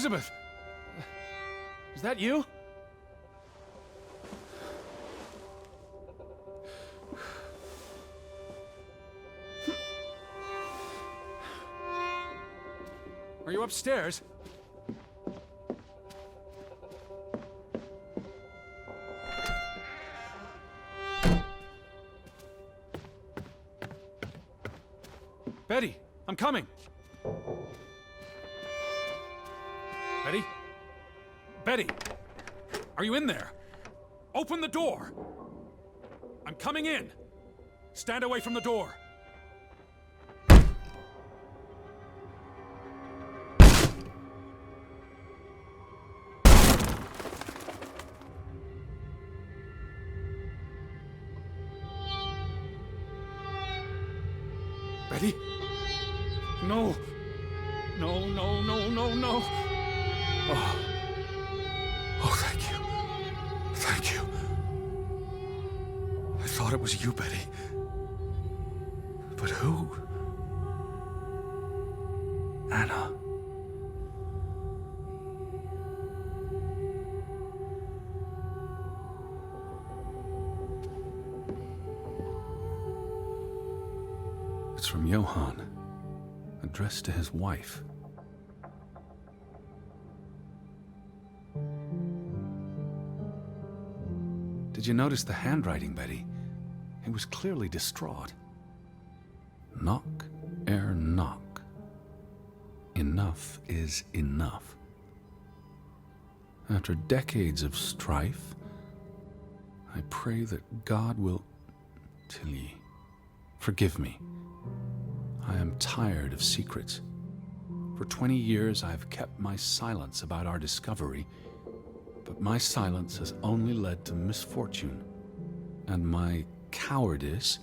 Elizabeth! Is that you? Are you upstairs? Betty, I'm coming. Betty? Betty! Are you in there? Open the door! I'm coming in! Stand away from the door! Betty? No! No, no, no, no, no! Oh. Oh, thank you. Thank you. I thought it was you, Betty. But who? Anna. It's from Johann, addressed to his wife. Did you notice the handwriting, Betty? It was clearly distraught. Knock ere knock. Enough is enough. After decades of strife, I pray that God will... Tilly, forgive me. I am tired of secrets. For 20 years I've kept my silence about our discovery, but my silence has only led to misfortune, and my cowardice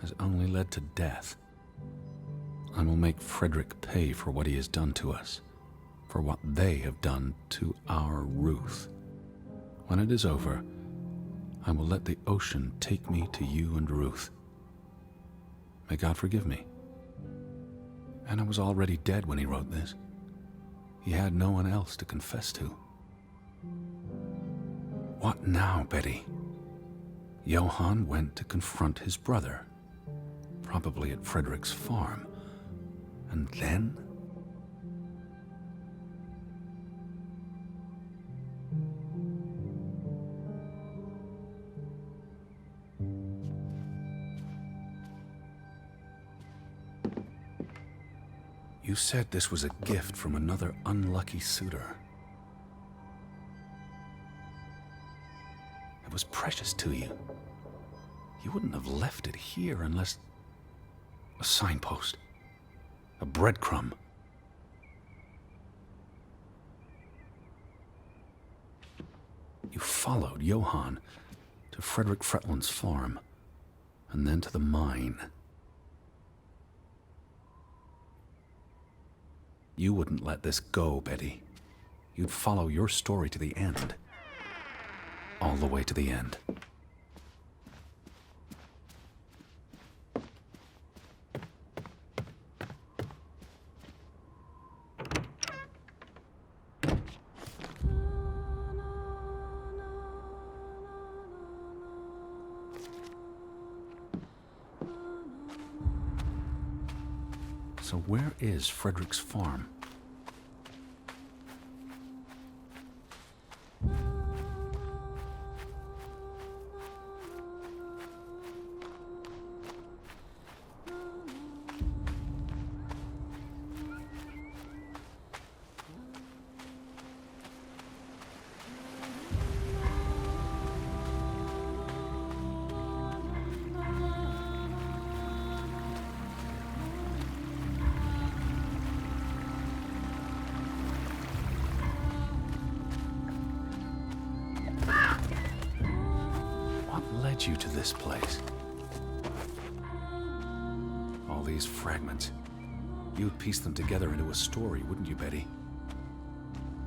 has only led to death. I will make Frederick pay for what he has done to us, for what they have done to our Ruth. When it is over, I will let the ocean take me to you and Ruth. May God forgive me. Anna was already dead when he wrote this. He had no one else to confess to. What now, Betty? Johann went to confront his brother, probably at Frederick's farm. And then? You said this was a gift from another unlucky suitor. It was precious to you. You wouldn't have left it here unless... a signpost. A breadcrumb. You followed Johann to Frederick Fretland's farm, and then to the mine. You wouldn't let this go, Betty. You'd follow your story to the end. All the way to the end. So where is Frederick's farm? You to this place. All these fragments. You'd piece them together into a story, wouldn't you, Betty?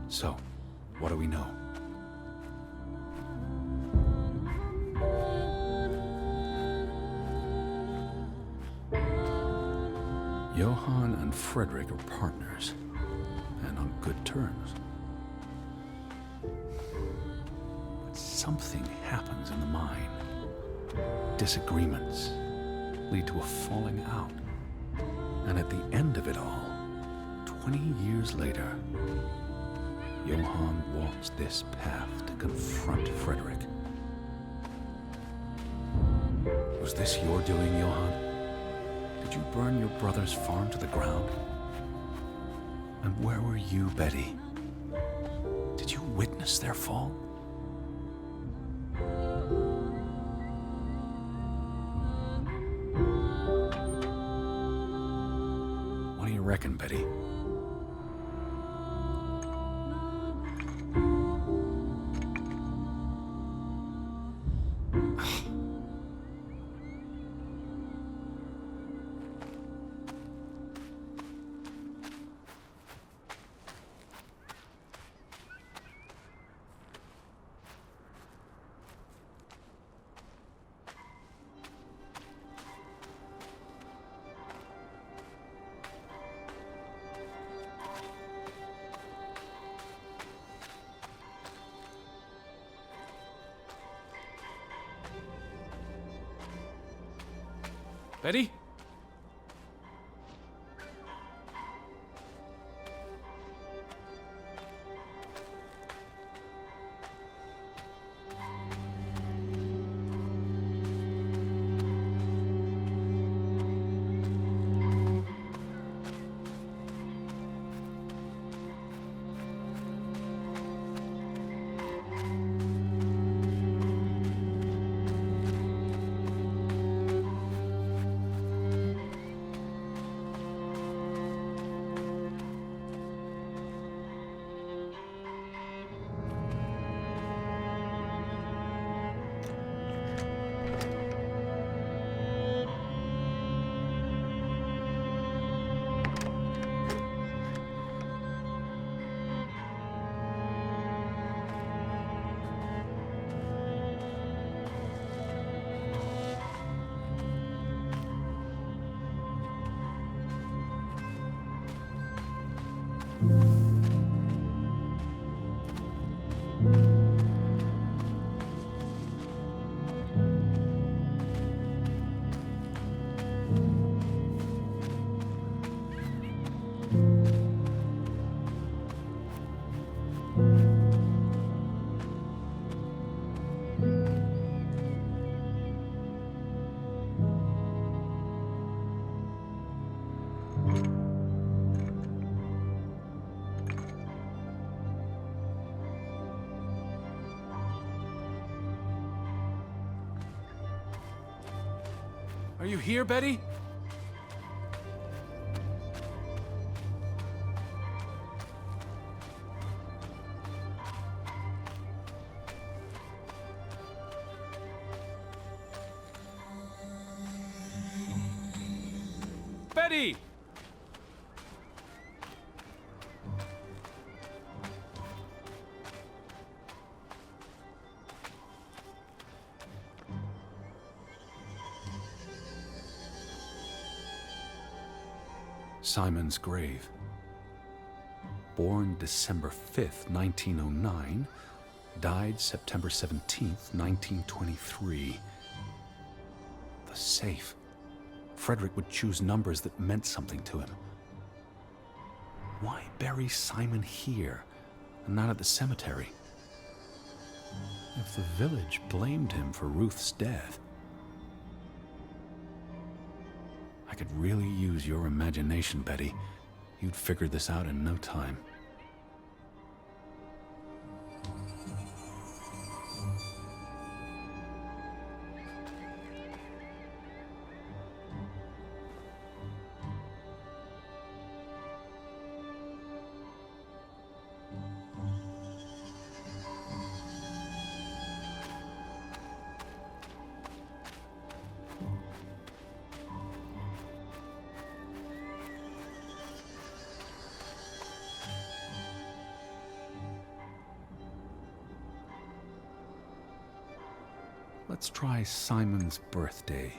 So, what do we know? Johann and Frederick are partners, and on good terms. But something happens in the mine. Disagreements lead to a falling out. And at the end of it all, 20 years later, Johann walks this path to confront Frederick. Was this your doing, Johann? Did you burn your brother's farm to the ground? And where were you, Betty? Did you witness their fall? What do you reckon, Betty? Betty? Are you here, Betty? Betty! Simon's grave. Born December 5th, 1909, died September 17th, 1923. The safe. Frederick would choose numbers that meant something to him. Why bury Simon here and not at the cemetery? If the village blamed him for Ruth's death, I could really use your imagination, Betty. You'd figured this out in no time. Let's try Simon's birthday.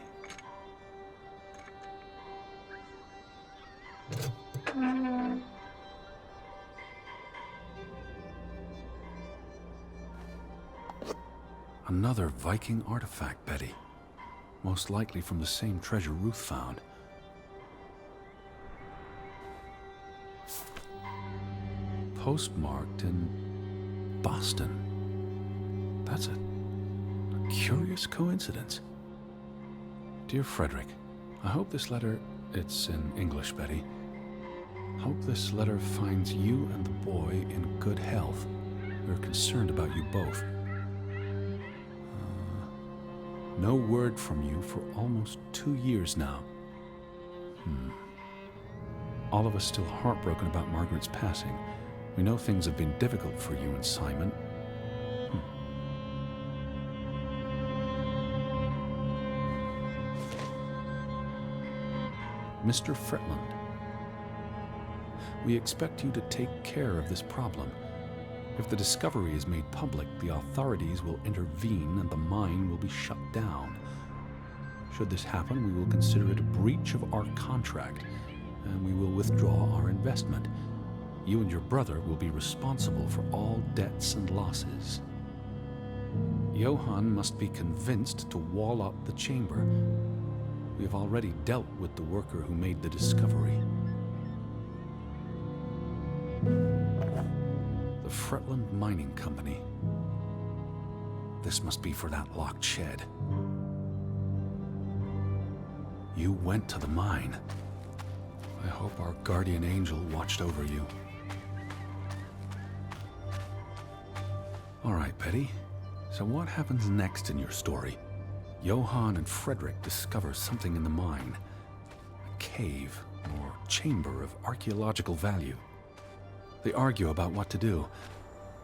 Another Viking artifact, Betty. Most likely from the same treasure Ruth found. Postmarked in Boston. That's a curious coincidence. Dear Frederick, I hope this letter, it's in English, Betty. Hope this letter finds you and the boy in good health. We're concerned about you both. No word from you for almost 2 years now. All of us still heartbroken about Margaret's passing. We know things have been difficult for you and Simon. Mr. Fretland, we expect you to take care of this problem. If the discovery is made public, the authorities will intervene and the mine will be shut down. Should this happen, we will consider it a breach of our contract, and we will withdraw our investment. You and your brother will be responsible for all debts and losses. Johann must be convinced to wall up the chamber. We have already dealt with the worker who made the discovery. The Fretland Mining Company. This must be for that locked shed. You went to the mine. I hope our guardian angel watched over you. All right, Betty. So what happens next in your story? Johann and Frederick discover something in the mine. A cave or chamber of archaeological value. They argue about what to do.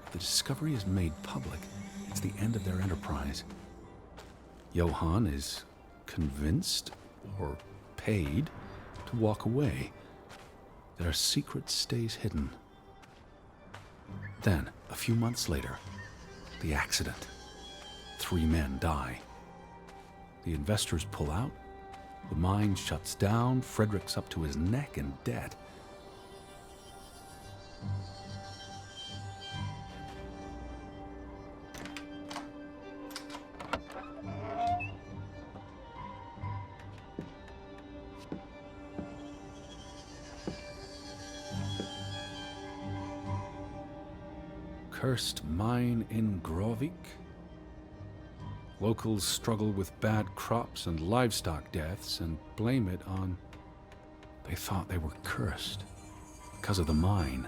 If the discovery is made public, it's the end of their enterprise. Johann is convinced or paid to walk away. Their secret stays hidden. Then, a few months later, the accident. 3 men die. The investors pull out. The mine shuts down. Frederick's up to his neck in debt. Cursed mine in Graavik. Locals struggle with bad crops and livestock deaths and blame it on... They thought they were cursed because of the mine.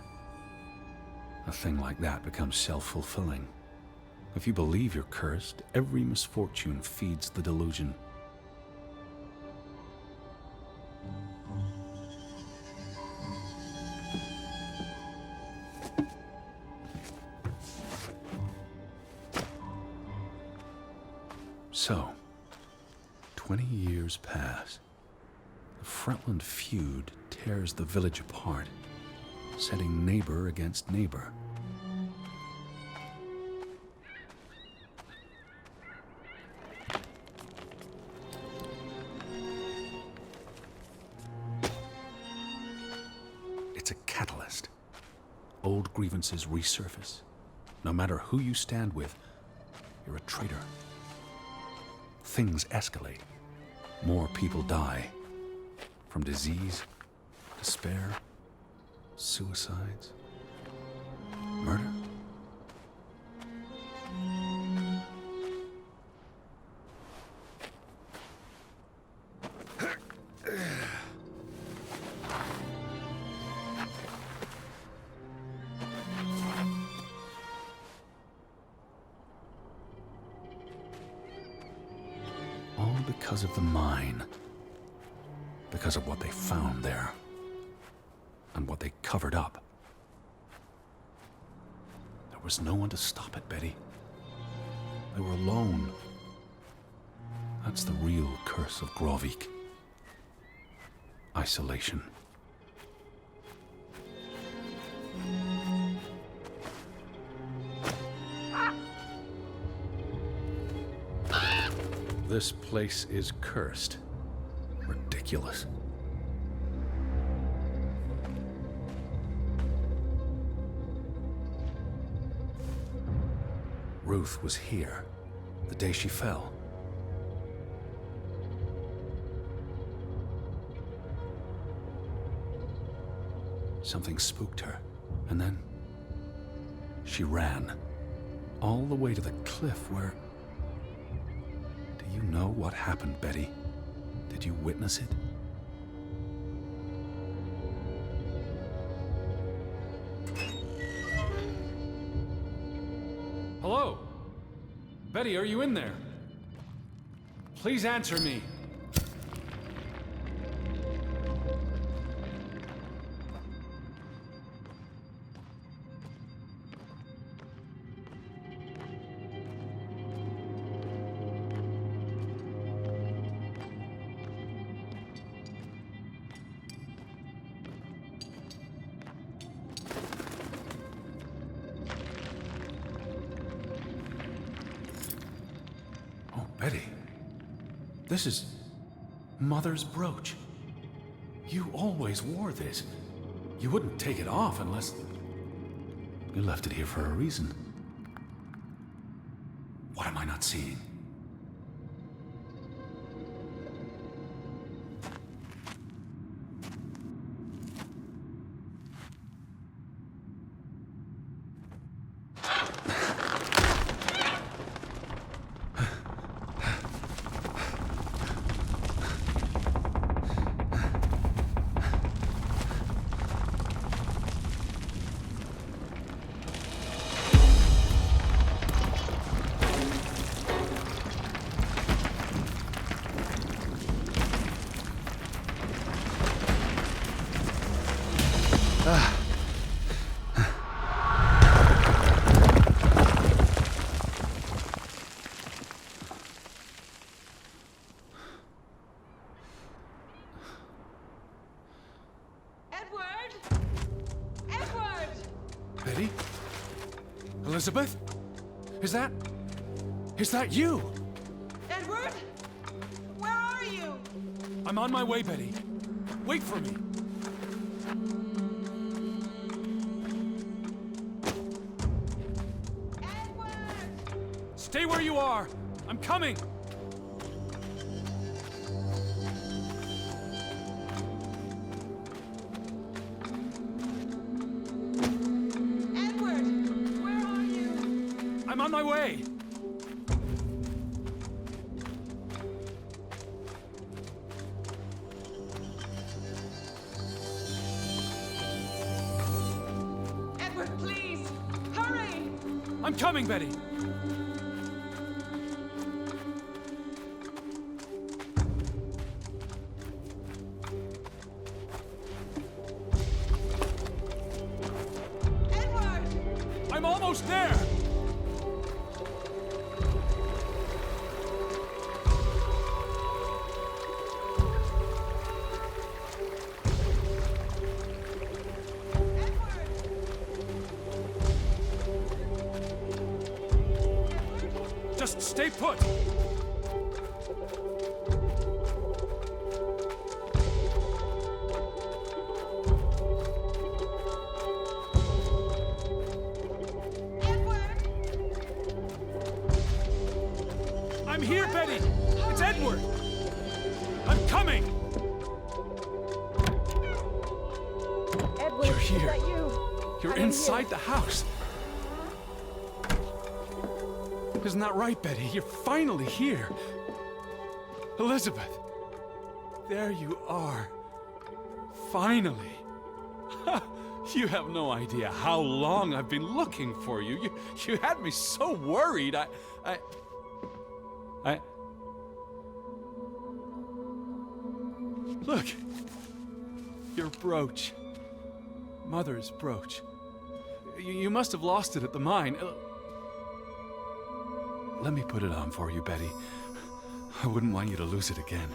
A thing like that becomes self-fulfilling. If you believe you're cursed, every misfortune feeds the delusion. So, 20 years pass. The Fretland feud tears the village apart, setting neighbor against neighbor. It's a catalyst. Old grievances resurface. No matter who you stand with, you're a traitor. Things escalate. More people die. From disease, despair, suicides, murder. Because of the mine. Because of what they found there. And what they covered up. There was no one to stop it, Betty. They were alone. That's the real curse of Graavik. Isolation. This place is cursed. Ridiculous. Ruth was here. The day she fell. Something spooked her, and then she ran all the way to the cliff where... Do you know what happened, Betty? Did you witness it? Hello? Betty, are you in there? Please answer me. Betty, this is Mother's brooch. You always wore this. You wouldn't take it off unless... You left it here for a reason. What am I not seeing? Betty? Elizabeth? Is that you? Edward? Where are you? I'm on my way, Betty. Wait for me. Edward! Stay where you are. I'm coming. Edward, where are you? I'm on my way. Edward, please, hurry! I'm coming, Betty. Edward! I'm almost there. Just stay put. I'm here, Betty. It's Edward. I'm coming. Edward, You're here. is that you? You're I am inside here. the house. Isn't that right, Betty? You're finally here. Elizabeth. There you are. Finally. You have no idea how long I've been looking for you. You had me so worried. Look. Your brooch. Mother's brooch. You must have lost it at the mine. Let me put it on for you, Betty. I wouldn't want you to lose it again.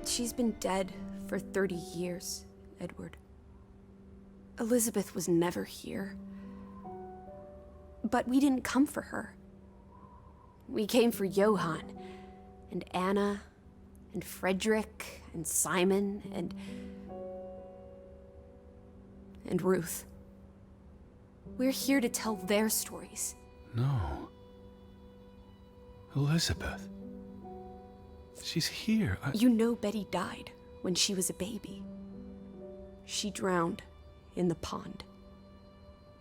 She's been dead for 30 years, Edward. Elizabeth was never here. But we didn't come for her. We came for Johann, and Anna, and Frederick, and Simon, and Ruth. We're here to tell their stories. No. Elizabeth. She's here. You know Betty died when she was a baby. She drowned in the pond.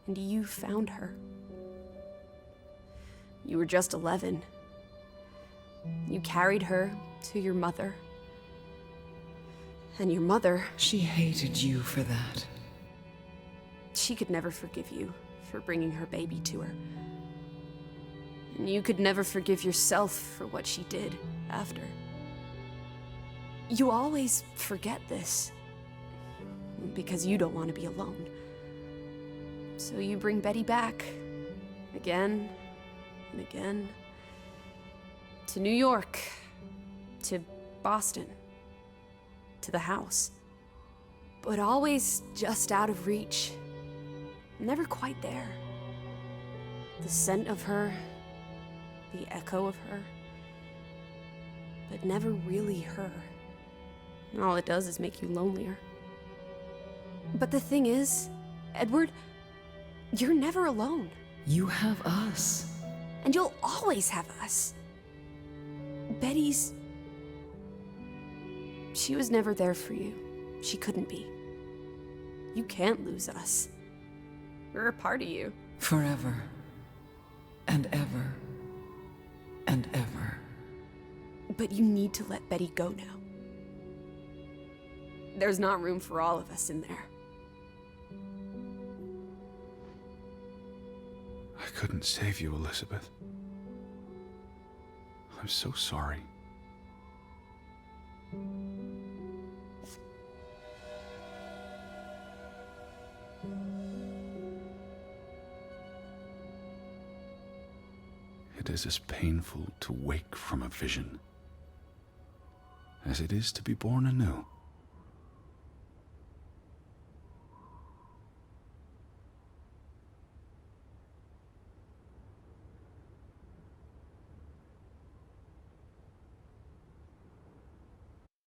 And you found her. You were just 11. You carried her to your mother. And your mother... She hated you for that. She could never forgive you for bringing her baby to her. And you could never forgive yourself for what she did after. You always forget this. Because you don't want to be alone. So you bring Betty back. Again and again. To New York. To Boston. To the house. But always just out of reach. Never quite there. The scent of her. The echo of her. But never really her. And all it does is make you lonelier. But the thing is, Edward, you're never alone. You have us. And you'll always have us. Betty's... She was never there for you. She couldn't be. You can't lose us. We're a part of you. Forever. And ever. And ever. But you need to let Betty go now. There's not room for all of us in there. I couldn't save you, Elizabeth. I'm so sorry. It is as painful to wake from a vision as it is to be born anew.